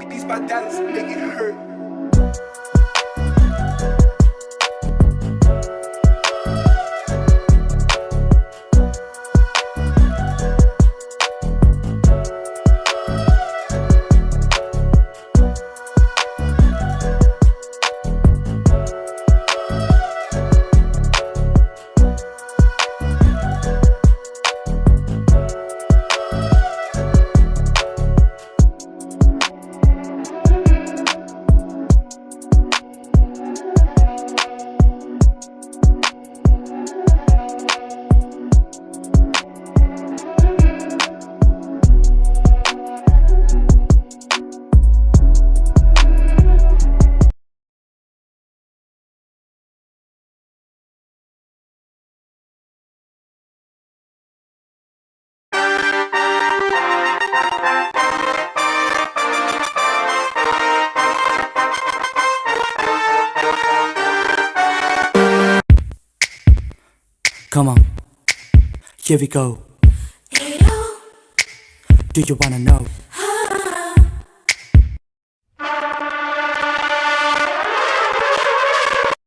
These my dollars make it hurt. Come on, here we go. Do you wanna know?